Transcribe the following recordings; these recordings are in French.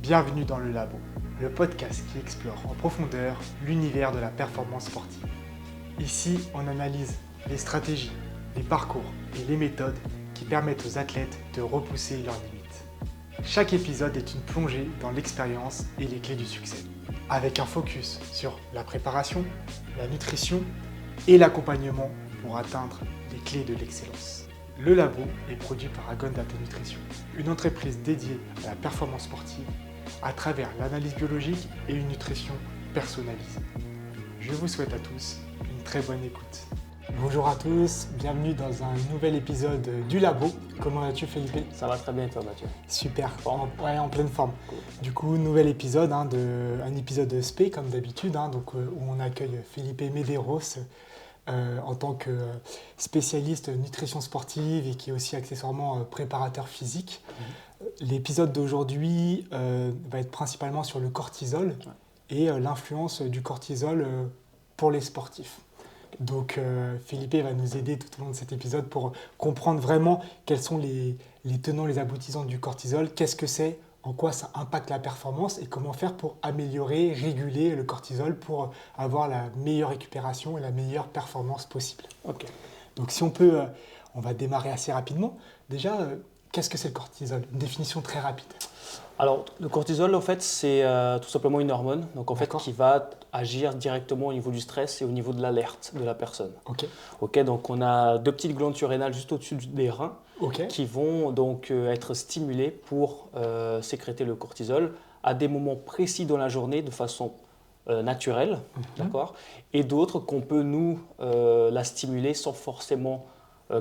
Bienvenue dans le Labo, le podcast qui explore en profondeur l'univers de la performance sportive. Ici, on analyse les stratégies, les parcours et les méthodes qui permettent aux athlètes de repousser leurs limites. Chaque épisode est une plongée dans l'expérience et les clés du succès, avec un focus sur la préparation, la nutrition et l'accompagnement pour atteindre les clés de l'excellence. Le Labo est produit par Agon Data Nutrition, une entreprise dédiée à la performance sportive à travers l'analyse biologique et une nutrition personnalisée. Je vous souhaite à tous une très bonne écoute. Bonjour à tous, bienvenue dans un nouvel épisode du Labo. Comment vas-tu Felipe? Ça va très bien toi Mathieu. Super, en pleine forme. Cool. Du coup, nouvel épisode, un épisode SP comme d'habitude, où on accueille Felipe Medeiros en tant que spécialiste nutrition sportive et qui est aussi accessoirement préparateur physique. L'épisode d'aujourd'hui va être principalement sur le cortisol et l'influence du cortisol pour les sportifs. Donc Felipe va nous aider tout au long de cet épisode pour comprendre vraiment quels sont les tenants, les aboutissants du cortisol, qu'est-ce que c'est, en quoi ça impacte la performance et comment faire pour améliorer, réguler le cortisol pour avoir la meilleure récupération et la meilleure performance possible. Okay. Donc si on peut, on va démarrer assez rapidement. Déjà, qu'est-ce que c'est le cortisol? Une définition très rapide. Alors, le cortisol, en fait, c'est tout simplement une hormone donc, en fait, qui va agir directement au niveau du stress et au niveau de l'alerte de la personne. Ok, donc, on a deux petites glandes surrénales juste au-dessus des reins qui vont donc être stimulées pour sécréter le cortisol à des moments précis dans la journée de façon naturelle, d'accord, et d'autres qu'on peut, nous, la stimuler sans forcément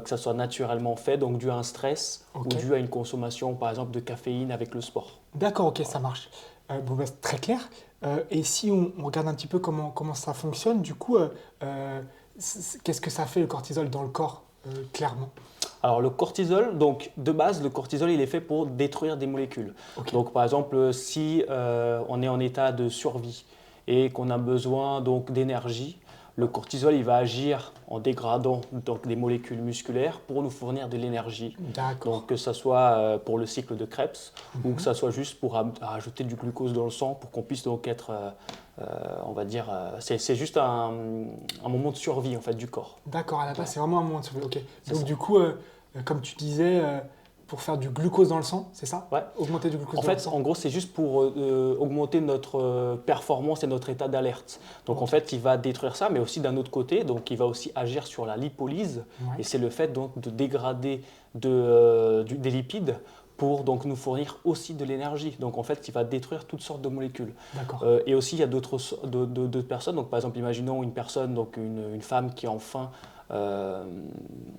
que ça soit naturellement fait, donc dû à un stress ou dû à une consommation, par exemple, de caféine avec le sport. D'accord, ok, ça marche. C'est très clair. Et si on regarde un petit peu comment ça fonctionne, du coup, qu'est-ce que ça fait le cortisol dans le corps, clairement? Alors le cortisol, donc de base, le cortisol, il est fait pour détruire des molécules. Donc par exemple, si on est en état de survie et qu'on a besoin donc d'énergie, le cortisol, il va agir en dégradant donc, des molécules musculaires pour nous fournir de l'énergie. Donc que ce soit pour le cycle de Krebs ou que ce soit juste pour ajouter du glucose dans le sang pour qu'on puisse donc être, on va dire, c'est juste un moment de survie en fait du corps. D'accord, à la base c'est vraiment un moment de survie. Okay. Donc du coup, comme tu disais, pour faire du glucose dans le sang, c'est ça? Ouais. Augmenter du glucose dans le sang. En gros, c'est juste pour augmenter notre performance et notre état d'alerte. Donc, en fait, il va détruire ça, mais aussi d'un autre côté, donc il va aussi agir sur la lipolyse. Et c'est le fait donc, de dégrader des lipides pour donc, nous fournir aussi de l'énergie. Donc, en fait, il va détruire toutes sortes de molécules. Et aussi, il y a d'autres personnes. Donc, par exemple, imaginons une personne, donc une femme qui est en faim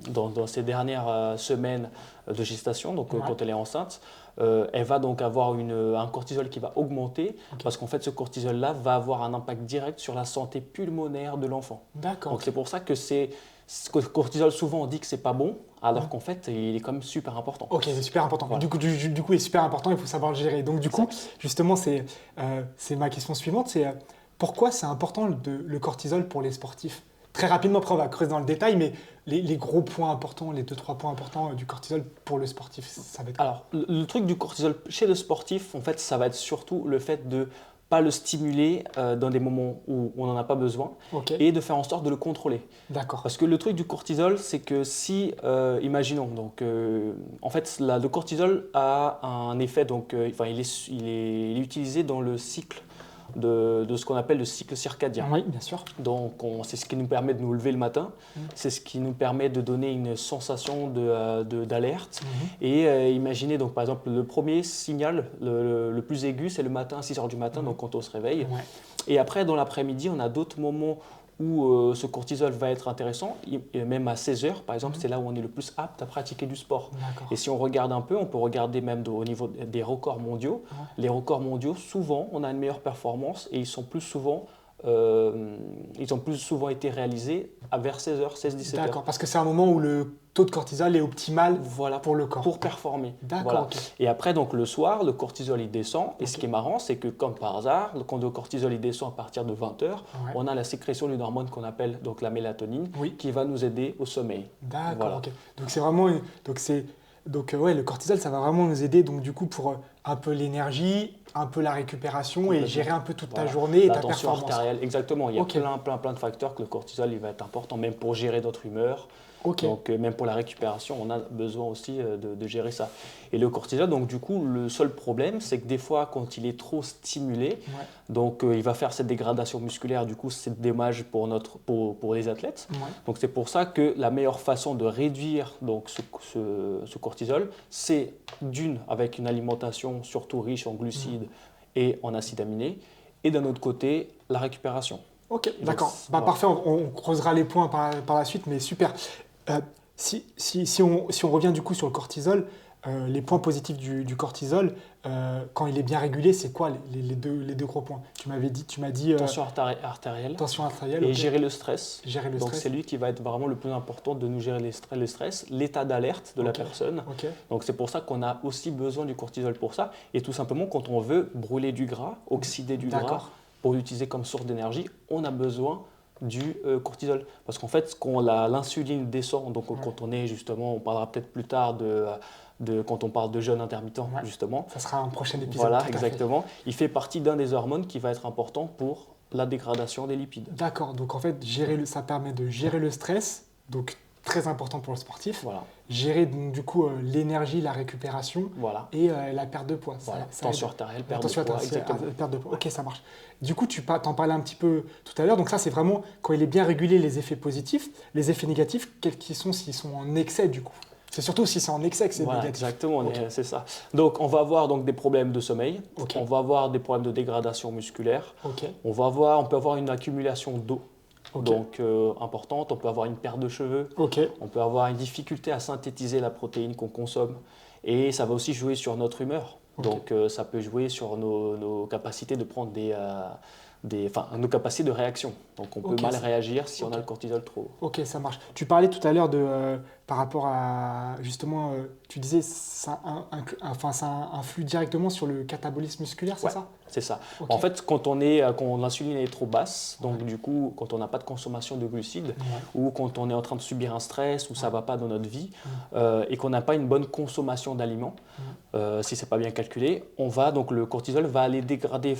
dans ses dernières semaines de gestation, donc quand elle est enceinte, elle va donc avoir un cortisol qui va augmenter parce qu'en fait ce cortisol-là va avoir un impact direct sur la santé pulmonaire de l'enfant. Donc c'est pour ça que le cortisol, souvent on dit que c'est pas bon, alors qu'en fait il est quand même super important. Ok, c'est super important. Voilà. Du coup, il est super important, il faut savoir le gérer. Donc du coup, justement, c'est ma question suivante, c'est pourquoi c'est important le cortisol pour les sportifs? Très rapidement, après on va creuser dans le détail, mais les gros points importants, les 2-3 points importants du cortisol pour le sportif, ça va être quoi? Alors, le truc du cortisol chez le sportif, en fait, ça va être surtout le fait de ne pas le stimuler dans des moments où on n'en a pas besoin et de faire en sorte de le contrôler. D'accord. Parce que le truc du cortisol, c'est que si, imaginons, donc, en fait, le cortisol a un effet, donc, il est utilisé dans le cycle de ce qu'on appelle le cycle circadien. Oui, bien sûr. Donc, c'est ce qui nous permet de nous lever le matin, c'est ce qui nous permet de donner une sensation d'alerte. Et imaginez, donc, par exemple, le premier signal, le plus aigu, c'est le matin à 6 h du matin, donc quand on se réveille. Et après, dans l'après-midi, on a d'autres moments où ce cortisol va être intéressant, et même à 16 h, par exemple, c'est là où on est le plus apte à pratiquer du sport. Et si on regarde un peu, on peut regarder même au niveau des records mondiaux. Les records mondiaux, souvent, on a une meilleure performance et ils ont plus souvent été réalisés vers 16 h, 16-17 h. D'accord, parce que c'est un moment où le taux de cortisol est optimal pour le corps. Pour performer. D'accord. Et après, donc, le soir, le cortisol il descend. Et ce qui est marrant, c'est que comme par hasard, quand le cortisol il descend à partir de 20 h, on a la sécrétion d'une hormone qu'on appelle donc, la mélatonine qui va nous aider au sommeil. D'accord, ok. Donc c'est vraiment... le cortisol, ça va vraiment nous aider donc, du coup, pour un peu l'énergie, un peu la récupération et gérer un peu toute ta journée et ta performance. Artérielle, exactement. Il y a plein de facteurs que le cortisol il va être important, même pour gérer notre humeur. Donc même pour la récupération, on a besoin aussi de gérer ça. Et le cortisol, donc du coup, le seul problème, c'est que des fois, quand il est trop stimulé, donc il va faire cette dégradation musculaire. Du coup, c'est dommage pour les athlètes. Donc c'est pour ça que la meilleure façon de réduire donc ce cortisol, c'est avec une alimentation surtout riche en glucides et en acides aminés, et d'un autre côté, la récupération. Ok, d'accord. Parfait, on creusera les points par la suite, mais super. Si on revient du coup sur le cortisol, les points positifs du cortisol, quand il est bien régulé, c'est quoi les deux gros points? Tu m'as dit tension artérielle. Tension artérielle. Et gérer le stress. Donc c'est lui qui va être vraiment le plus important de nous gérer le stress, l'état d'alerte de la personne. Donc c'est pour ça qu'on a aussi besoin du cortisol pour ça. Et tout simplement, quand on veut brûler du gras, oxyder du gras, pour l'utiliser comme source d'énergie, on a besoin du cortisol. Parce qu'en fait, quand l'insuline descend, donc quand on est justement, on parlera peut-être plus tard quand on parle de jeûne intermittent, justement. Ça sera un prochain épisode. Voilà, exactement. Il fait partie d'un des hormones qui va être important pour la dégradation des lipides. D'accord, donc en fait, ça permet de gérer le stress, donc très important pour le sportif. Gérer donc, du coup l'énergie, la récupération et la perte de poids. Tension artérielle, perte de poids. Ok, ça marche. Du coup, tu t'en parlais un petit peu tout à l'heure. Donc ça, c'est vraiment quand il est bien régulé les effets positifs. Les effets négatifs, quels qu'ils sont s'ils sont en excès du coup? C'est surtout si c'est en excès que c'est négatif. Exactement, c'est ça. Donc on va avoir donc, des problèmes de sommeil, on va avoir des problèmes de dégradation musculaire, on peut avoir une accumulation d'eau. Donc importante, on peut avoir une perte de cheveux, on peut avoir une difficulté à synthétiser la protéine qu'on consomme et ça va aussi jouer sur notre humeur. Donc ça peut jouer sur nos capacités de prendre nos capacités de réaction. Donc on peut mal réagir si on a le cortisol trop haut. Ok, ça marche. Tu parlais tout à l'heure par rapport à justement, tu disais ça influe directement sur le catabolisme musculaire, c'est ça? C'est ça. En fait, quand l'insuline est trop basse, donc du coup, quand on n'a pas de consommation de glucides ou quand on est en train de subir un stress ou ça ne va pas dans notre vie et qu'on n'a pas une bonne consommation d'aliments, si ce n'est pas bien calculé, donc le cortisol va aller dégrader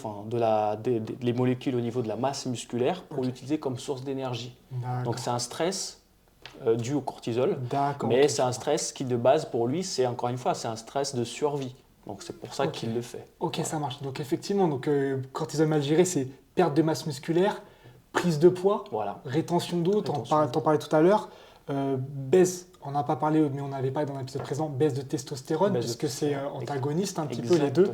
les molécules au niveau de la masse musculaire pour l'utiliser comme source d'énergie. Donc c'est un stress dû au cortisol, mais c'est un stress qui de base pour lui, c'est encore une fois, c'est un stress de survie. Donc c'est pour ça qu'il le fait. Ok, ça marche. Donc effectivement, cortisol mal géré, c'est perte de masse musculaire, prise de poids, rétention d'eau, t'en parlais tout à l'heure, baisse, on n'a pas parlé, mais on avait parlé dans l'épisode présent, baisse de testostérone, puisque c'est antagoniste un petit peu les deux.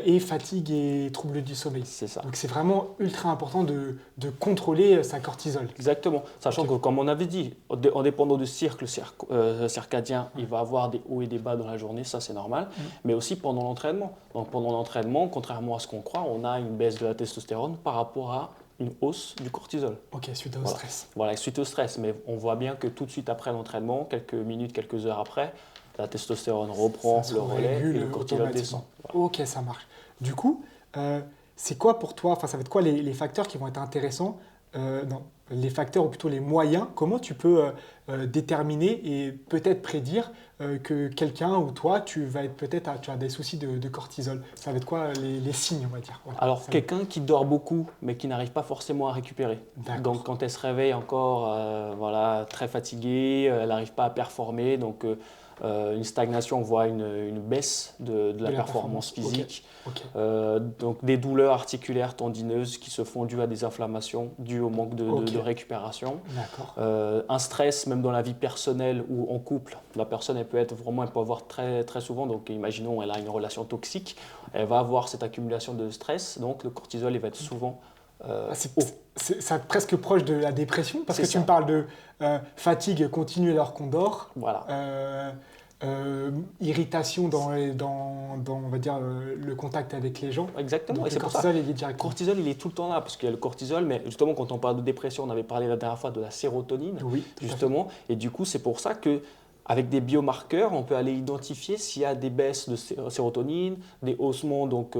Et fatigue et troubles du sommeil. C'est ça. Donc c'est vraiment ultra important de contrôler sa cortisol. Exactement. Sachant que comme on avait dit, en dépendant du cycle circadien, il va avoir des hauts et des bas dans la journée, ça c'est normal, mais aussi pendant l'entraînement. Donc pendant l'entraînement, contrairement à ce qu'on croit, on a une baisse de la testostérone par rapport à une hausse du cortisol. Ok, suite au stress. Voilà, suite au stress, mais on voit bien que tout de suite après l'entraînement, quelques minutes, quelques heures après, la testostérone reprend le relais et le cortisol descend. Voilà. Ok, ça marche. Du coup, c'est quoi pour toi, ça va être quoi les facteurs qui vont être intéressants les facteurs ou plutôt les moyens, comment tu peux déterminer et peut-être prédire que quelqu'un ou toi, tu as des soucis de cortisol. Ça va être quoi les signes, on va dire? Alors, quelqu'un qui dort beaucoup, mais qui n'arrive pas forcément à récupérer. Donc, quand elle se réveille encore très fatiguée, elle n'arrive pas à performer, donc une stagnation, on voit une baisse de la performance physique. Donc des douleurs articulaires tendineuses qui se font dues à des inflammations, dues au manque de récupération. Un stress, même dans la vie personnelle ou en couple, la personne elle peut avoir très, très souvent, donc imaginons elle a une relation toxique, elle va avoir cette accumulation de stress, donc le cortisol il va être souvent c'est presque proche de la dépression, parce que tu me parles de fatigue continue alors qu'on dort. Irritation dans on va dire, le contact avec les gens. Exactement. Donc, et c'est pour ça le cortisol, il est tout le temps là, parce qu'il y a le cortisol, mais justement, quand on parle de dépression, on avait parlé la dernière fois de la sérotonine, justement. Et du coup, c'est pour ça que Avec des biomarqueurs, on peut aller identifier s'il y a des baisses de sérotonine, des haussements, donc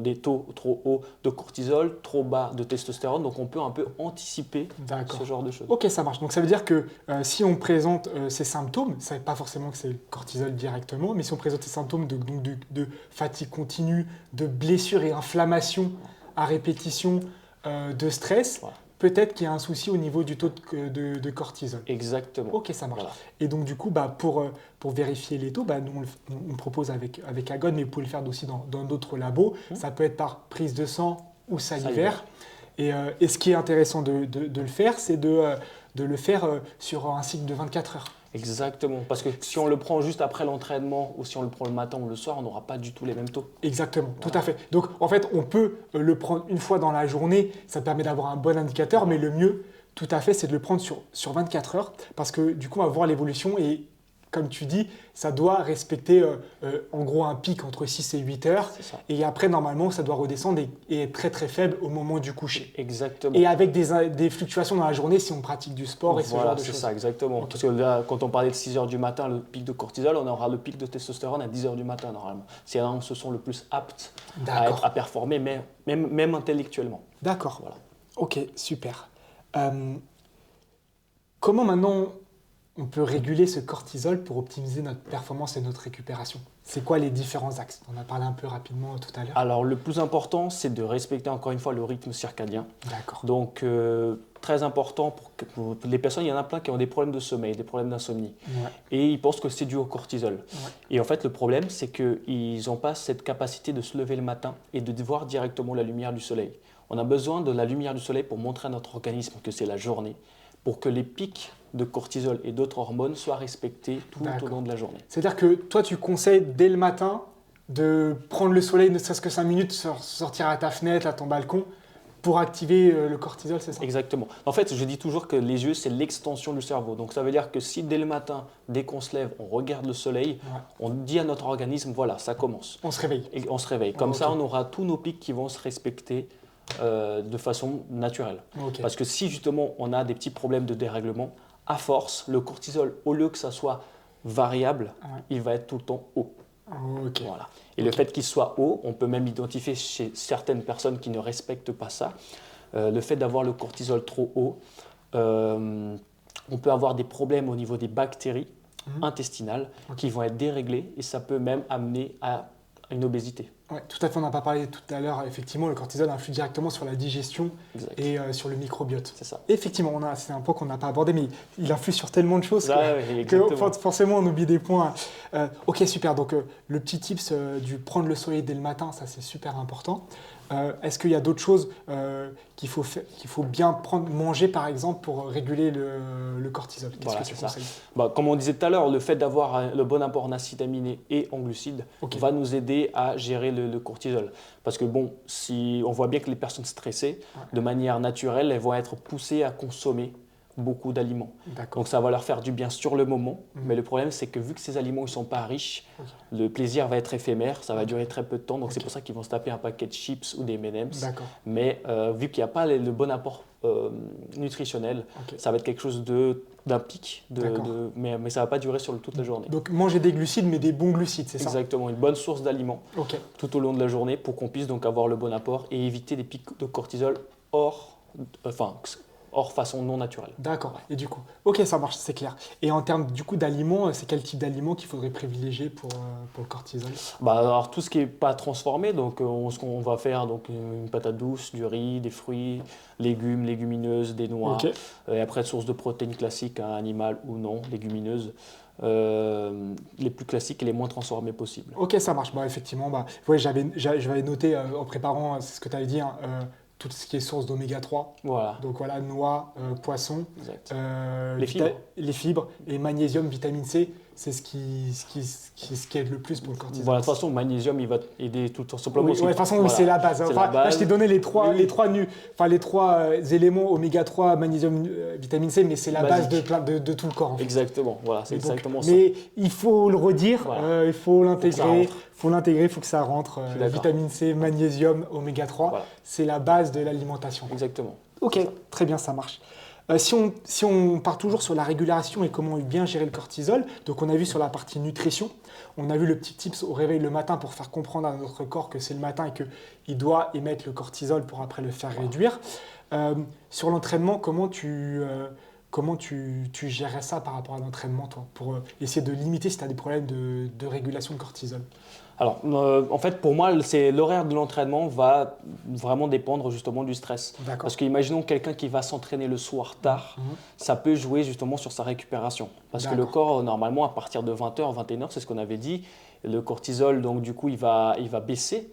des taux trop hauts de cortisol, trop bas de testostérone. Donc on peut un peu anticiper ce genre de choses. Ok, ça marche. Donc ça veut dire que si on présente ces symptômes, ça ne veut pas forcément que c'est le cortisol directement, mais si on présente ces symptômes de fatigue continue, de blessure et inflammation à répétition, de stress, peut-être qu'il y a un souci au niveau du taux de cortisol. Exactement. Ok, ça marche. Voilà. Et donc du coup, pour vérifier les taux, nous on le propose avec Agon, mais vous pouvez le faire aussi dans d'autres labos. Ça peut être par prise de sang ou salivaire. Et ce qui est intéressant de le faire, c'est de le faire sur un cycle de 24 heures. Exactement, parce que si on le prend juste après l'entraînement ou si on le prend le matin ou le soir, on n'aura pas du tout les mêmes taux. Exactement, tout à fait. Donc en fait, on peut le prendre une fois dans la journée, ça permet d'avoir un bon indicateur, mais le mieux, tout à fait, c'est de le prendre sur 24 heures, parce que du coup, on va voir l'évolution et comme tu dis, ça doit respecter en gros un pic entre 6 et 8 heures. Et après, normalement, ça doit redescendre et être très très faible au moment du coucher. Exactement. Et avec des fluctuations dans la journée si on pratique du sport et ce genre de choses. C'est ça, exactement. Okay. Parce que là, quand on parlait de 6 heures du matin, le pic de cortisol, on aura le pic de testostérone à 10 heures du matin normalement. C'est là où on se sent le plus apte à performer, même intellectuellement. D'accord. Voilà. Ok, super. Comment maintenant on peut réguler ce cortisol pour optimiser notre performance et notre récupération? C'est quoi les différents axes? On a parlé un peu rapidement tout à l'heure. Alors, le plus important, c'est de respecter encore une fois le rythme circadien. D'accord. Donc, très important pour les personnes, il y en a plein qui ont des problèmes de sommeil, des problèmes d'insomnie. Ouais. Et ils pensent que c'est dû au cortisol. Ouais. Et en fait, le problème, c'est qu'ils n'ont pas cette capacité de se lever le matin et de voir directement la lumière du soleil. On a besoin de la lumière du soleil pour montrer à notre organisme que c'est la journée, pour que les pics de cortisol et d'autres hormones soient respectés tout au long de la journée. C'est-à-dire que toi, tu conseilles dès le matin de prendre le soleil, ne serait-ce que 5 minutes, sortir à ta fenêtre, à ton balcon, pour activer le cortisol, c'est ça? Exactement. En fait, je dis toujours que les yeux, c'est l'extension du cerveau. Donc ça veut dire que si dès le matin, dès qu'on se lève, on regarde le soleil, on dit à notre organisme, voilà, ça commence. On se réveille. Et on se réveille. Comme ça, on aura tous nos pics qui vont se respecter de façon naturelle. Parce que si justement on a des petits problèmes de dérèglement, à force, le cortisol, au lieu que ça soit variable, il va être tout le temps haut. Voilà. Et le fait qu'il soit haut, on peut même identifier chez certaines personnes qui ne respectent pas ça, le fait d'avoir le cortisol trop haut, on peut avoir des problèmes au niveau des bactéries intestinales qui vont être déréglées et ça peut même amener à une obésité. Oui, tout à fait, on n'a pas parlé tout à l'heure. Effectivement, le cortisol influe directement sur la digestion et sur le microbiote. C'est ça. Effectivement, c'est un point qu'on n'a pas abordé, mais il influe sur tellement de choses que forcément on oublie des points. Ok, super. Donc, le petit tips du prendre le soleil dès le matin, ça c'est super important. Est-ce qu'il y a d'autres choses qu'il faut bien manger par exemple pour réguler le cortisol? Qu'est-ce que tu conseilles? Comme on disait tout à l'heure, le fait d'avoir le bon apport en acides aminés et en glucides va nous aider à gérer le cortisol. Parce que si on voit bien que les personnes stressées, de manière naturelle, elles vont être poussées à consommer beaucoup d'aliments. Donc ça va leur faire du bien sur le moment, mais le problème c'est que vu que ces aliments ne sont pas riches, le plaisir va être éphémère, ça va durer très peu de temps, donc c'est pour ça qu'ils vont se taper un paquet de chips ou des M&M's. Mais vu qu'il n'y a pas le bon apport nutritionnel, ça va être quelque chose d'un pic, mais ça ne va pas durer sur toute la journée. Donc manger des glucides, mais des bons glucides, c'est ça? Exactement, une bonne source d'aliments tout au long de la journée pour qu'on puisse donc avoir le bon apport et éviter des pics de cortisol hors façon non naturelle. D'accord. Et du coup, ok, ça marche, c'est clair. Et en termes du coup d'aliments, c'est quel type d'aliments qu'il faudrait privilégier pour le cortisol? Alors tout ce qui n'est pas transformé, donc ce qu'on va faire, donc une patate douce, du riz, des fruits, légumes, légumineuses, des noix. Et après source de protéines classiques, animales ou non, légumineuses. Les plus classiques et les moins transformés possibles. Ok, ça marche. Effectivement, j'avais noté en préparant, c'est ce que tu avais dit, tout ce qui est source d'oméga 3. Donc voilà, noix, poisson, les fibres et magnésium, vitamine C, c'est ce qui aide le plus pour le cortisol. De toute façon, le magnésium, il va aider tout simplement. De toute façon, c'est la base. Là, je t'ai donné les trois éléments oméga 3, magnésium, vitamine C, mais c'est la base de tout le corps. En fait. Exactement, c'est exactement ça. Mais il faut le redire, il faut l'intégrer. Il faut que ça rentre. Vitamine C, magnésium, oméga 3, c'est la base de l'alimentation. Exactement. Ok, très bien, ça marche. Si on part toujours sur la régulation et comment bien gérer le cortisol, donc on a vu sur la partie nutrition, on a vu le petit tips au réveil le matin pour faire comprendre à notre corps que c'est le matin et qu'il doit émettre le cortisol pour après le faire réduire. Sur l'entraînement, comment tu gérais ça par rapport à l'entraînement, toi, pour essayer de limiter si tu as des problèmes de régulation de cortisol? Alors, en fait, pour moi, l'horaire de l'entraînement va vraiment dépendre justement du stress. Parce qu'imaginons quelqu'un qui va s'entraîner le soir tard, ça peut jouer justement sur sa récupération. Parce que le corps, normalement, à partir de 20h, 21h, c'est ce qu'on avait dit, le cortisol, donc du coup, il va baisser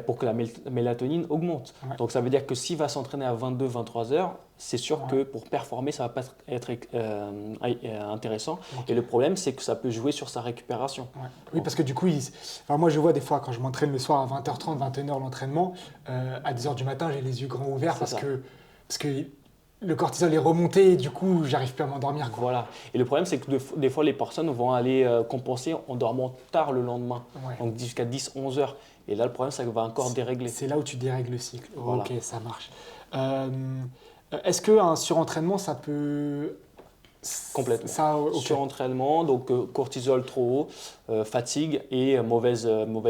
pour que la mélatonine augmente. Donc, ça veut dire que s'il va s'entraîner à 22, 23h, c'est sûr que pour performer, ça ne va pas être intéressant. Et le problème, c'est que ça peut jouer sur sa récupération. Oui, parce que du coup, moi je vois des fois quand je m'entraîne le soir à 20h30, 21h l'entraînement, à 10h du matin, j'ai les yeux grands ouverts parce que le cortisol est remonté et du coup, j'arrive plus à m'endormir. Voilà. Et le problème, c'est que des fois, les personnes vont aller compenser en dormant tard le lendemain, donc jusqu'à 10, 11h. Et là, le problème, c'est que va encore dérégler. C'est là où tu dérègles le cycle. Voilà. Ok, ça marche. Est-ce qu'un surentraînement, ça peut… Complètement. Surentraînement, donc cortisol trop haut, fatigue et mauvaise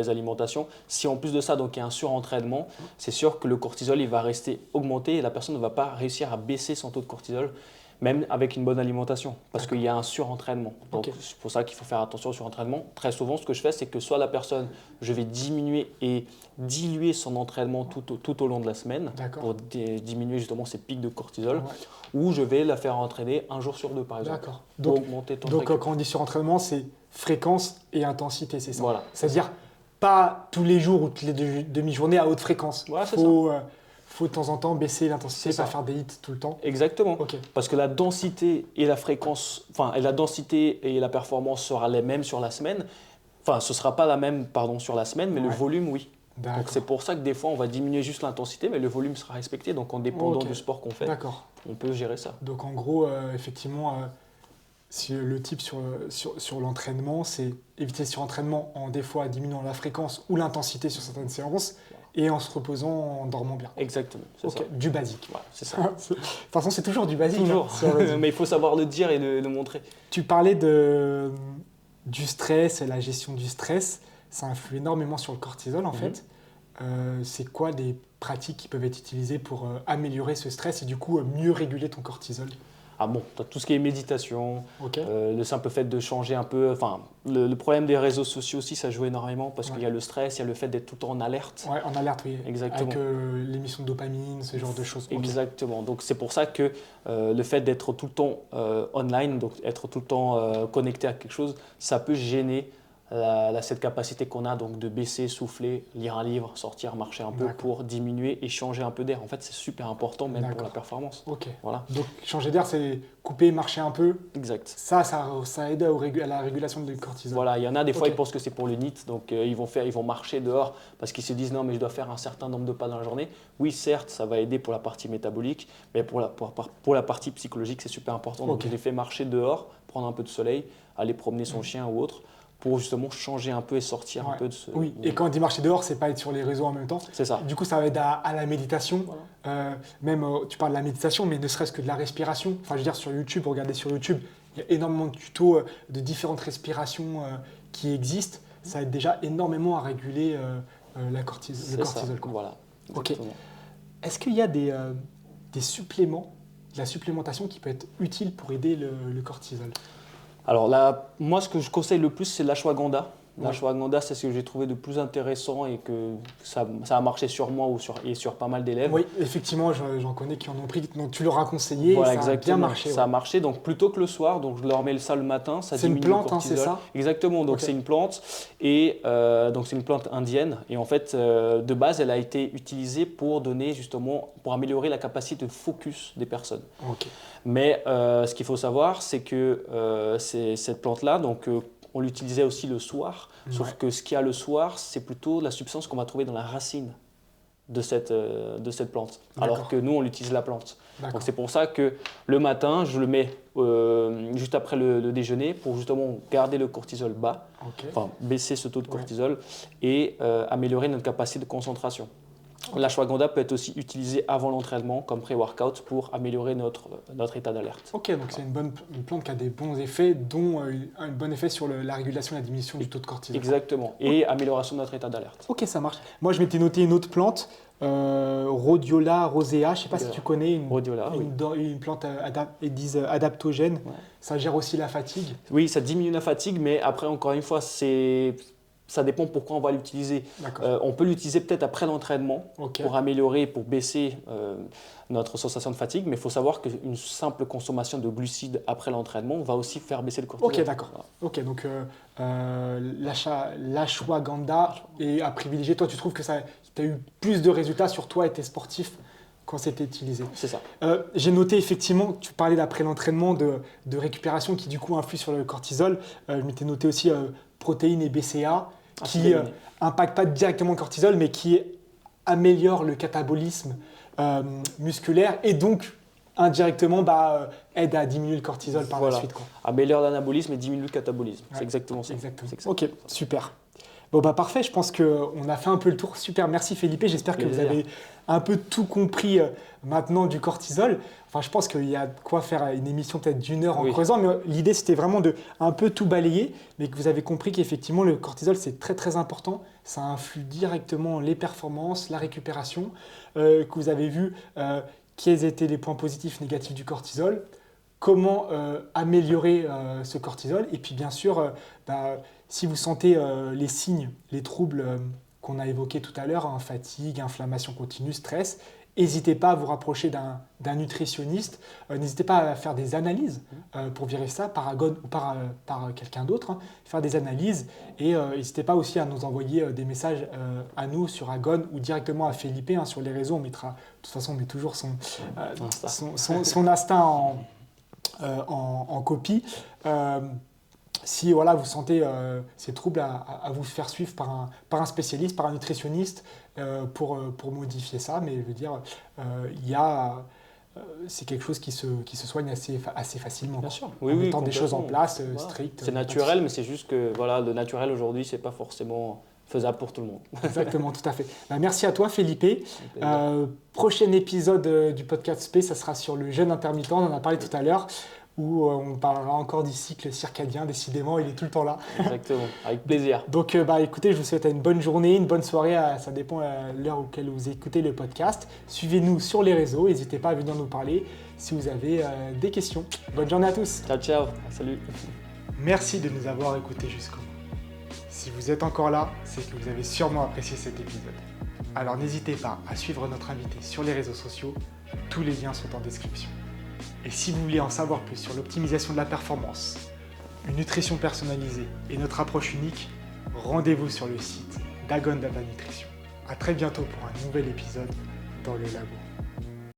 alimentation. Si en plus de ça, donc, il y a un surentraînement, c'est sûr que le cortisol il va rester augmenté et la personne ne va pas réussir à baisser son taux de cortisol, même avec une bonne alimentation, parce qu'il y a un surentraînement. Donc c'est pour ça qu'il faut faire attention au surentraînement. Très souvent, ce que je fais, c'est que soit la personne, je vais diminuer et diluer son entraînement tout au long de la semaine pour diminuer justement ses pics de cortisol, ou je vais la faire entraîner un jour sur deux, par exemple. Donc quand on dit surentraînement, c'est fréquence et intensité, c'est ça? Voilà. C'est-à-dire pas tous les jours ou toutes les demi-journées à haute fréquence. Voilà, Faut de temps en temps baisser l'intensité, pas faire des hits tout le temps. Exactement. Parce que la densité et la fréquence, la densité et la performance sera les mêmes sur la semaine. Enfin, ce ne sera pas la même sur la semaine, mais le volume, oui. Donc c'est pour ça que des fois, on va diminuer juste l'intensité, mais le volume sera respecté. Donc en dépendant du sport qu'on fait, on peut gérer ça. Donc en gros, effectivement, si le type sur l'entraînement, c'est éviter le surentraînement en des fois diminuant la fréquence ou l'intensité sur certaines séances. Et en se reposant, en dormant bien. Exactement, c'est ça. Du basique. Voilà, c'est ça. De toute façon, c'est toujours du basique. Toujours, mais il faut savoir le dire et le montrer. Tu parlais du stress et la gestion du stress. Ça influe énormément sur le cortisol, en fait. C'est quoi des pratiques qui peuvent être utilisées pour améliorer ce stress et du coup mieux réguler ton cortisol? Ah bon, tu as tout ce qui est méditation, le simple fait de changer un peu. Enfin, le problème des réseaux sociaux aussi, ça joue énormément parce qu'il y a le stress, il y a le fait d'être tout le temps en alerte. Ouais, en alerte, oui. Exactement. Avec l'émission de dopamine, ce genre de choses. Exactement. Donc c'est pour ça que le fait d'être tout le temps online, donc être tout le temps connecté à quelque chose, ça peut gêner cette capacité qu'on a donc de baisser, souffler, lire un livre, sortir, marcher un peu pour diminuer et changer un peu d'air. En fait, c'est super important même pour la performance. Voilà. Donc changer d'air, c'est couper, marcher un peu. Exact. Ça aide à la régulation du cortisol. Voilà, il y en a des fois, ils pensent que c'est pour le NEAT, donc ils vont marcher dehors parce qu'ils se disent non, mais je dois faire un certain nombre de pas dans la journée. Oui, certes, ça va aider pour la partie métabolique, mais pour la partie psychologique, c'est super important. Donc je les fais marcher dehors, prendre un peu de soleil, aller promener son chien ou autre, pour justement changer un peu et sortir un peu de ce… Oui, et quand on dit marcher dehors, c'est pas être sur les réseaux en même temps. C'est ça. Du coup, ça va aider à la méditation. Même, tu parles de la méditation, mais ne serait-ce que de la respiration. Enfin, je veux dire, sur YouTube, regardez sur YouTube, il y a énormément de tutos de différentes respirations qui existent. Ça aide déjà énormément à réguler le cortisol. Voilà. Est-ce qu'il y a des suppléments, de la supplémentation qui peut être utile pour aider le cortisol? Alors moi, ce que je conseille le plus, c'est l'ashwagandha. L'ashwagandha, c'est ce que j'ai trouvé de plus intéressant et que ça a marché sur moi et sur pas mal d'élèves. Oui, effectivement, j'en connais qui en ont pris. Donc tu leur as conseillé, voilà, ça a bien marché. Ça a marché, donc plutôt que le soir. Donc je leur mets ça le matin, ça diminue le cortisol. C'est une plante, c'est ça? Exactement, donc c'est une plante et donc c'est une plante indienne. Et en fait, de base, elle a été utilisée pour améliorer la capacité de focus des personnes. Mais ce qu'il faut savoir, c'est que cette plante-là, donc on l'utilisait aussi le soir, sauf que ce qu'il y a le soir, c'est plutôt la substance qu'on va trouver dans la racine de cette plante, alors que nous, on utilise la plante. Donc c'est pour ça que le matin, je le mets juste après le déjeuner pour justement garder le cortisol bas, enfin baisser ce taux de cortisol et améliorer notre capacité de concentration. L'ashwagandha peut être aussi utilisé avant l'entraînement comme pré-workout pour améliorer notre état d'alerte. Ok, donc c'est une plante qui a des bons effets, dont un bon effet sur la régulation et la diminution du taux de cortisol. Exactement, et amélioration de notre état d'alerte. Ok, ça marche. Moi, je m'étais noté une autre plante, Rhodiola rosea, je ne sais pas si tu connais, une plante ils disent adaptogène. Ouais. Ça gère aussi la fatigue. Oui, ça diminue la fatigue, mais après, encore une fois, ça dépend pourquoi on va l'utiliser. On peut l'utiliser peut-être après l'entraînement pour améliorer, pour baisser notre sensation de fatigue, mais il faut savoir qu'une simple consommation de glucides après l'entraînement va aussi faire baisser le cortisol. Ok, d'accord. Voilà. Ok, donc l'ashwagandha est à privilégier. Toi, tu trouves que tu as eu plus de résultats sur toi et tes sportifs quand c'était utilisé? C'est ça. J'ai noté effectivement, tu parlais d'après l'entraînement de récupération qui du coup influe sur le cortisol. Je m'étais noté aussi protéines et BCA qui n'impactent pas directement le cortisol, mais qui améliorent le catabolisme musculaire et donc indirectement aide à diminuer le cortisol par la suite. Améliore l'anabolisme et diminue le catabolisme. Ouais. C'est exactement ça. Ok, super. Bon parfait, je pense qu'on a fait un peu le tour. Super, merci Felipe. J'espère que vous avez un peu tout compris maintenant du cortisol. Enfin, je pense qu'il y a de quoi faire une émission peut-être d'1 heure en creusant, mais l'idée c'était vraiment de un peu tout balayer, mais que vous avez compris qu'effectivement le cortisol c'est très très important. Ça influe directement les performances, la récupération, que vous avez vu quels étaient les points positifs, négatifs du cortisol, comment améliorer ce cortisol, et puis bien sûr, si vous sentez les signes, les troubles qu'on a évoqués tout à l'heure, fatigue, inflammation continue, stress, n'hésitez pas à vous rapprocher d'un nutritionniste, n'hésitez pas à faire des analyses pour vérifier ça par Agon ou par quelqu'un d'autre, faire des analyses, et n'hésitez pas aussi à nous envoyer des messages à nous sur Agon ou directement à Felipe sur les réseaux. On mettra, de toute façon on met toujours son Insta en copie. Si vous sentez ces troubles, à vous faire suivre par un spécialiste, par un nutritionniste pour modifier ça. Mais je veux dire, c'est quelque chose qui se soigne assez facilement. Bien sûr. En mettant des choses en place strictes. C'est naturel, mais c'est juste que le naturel aujourd'hui, ce n'est pas forcément faisable pour tout le monde. Exactement, tout à fait. Merci à toi Felipe. Prochain épisode du podcast SP, ça sera sur le jeûne intermittent, on en a parlé tout à l'heure, où on parlera encore du cycle circadien, décidément, il est tout le temps là. Exactement, avec plaisir. Donc écoutez, je vous souhaite une bonne journée, une bonne soirée, ça dépend de l'heure auquel vous écoutez le podcast. Suivez-nous sur les réseaux, n'hésitez pas à venir nous parler si vous avez des questions. Bonne journée à tous. Ciao, salut. Merci de nous avoir écoutés jusqu'au bout. Si vous êtes encore là, c'est que vous avez sûrement apprécié cet épisode. Alors n'hésitez pas à suivre notre invité sur les réseaux sociaux, tous les liens sont en description. Et si vous voulez en savoir plus sur l'optimisation de la performance, une nutrition personnalisée et notre approche unique, rendez-vous sur le site d'Agon Data Nutrition. À très bientôt pour un nouvel épisode dans le labo.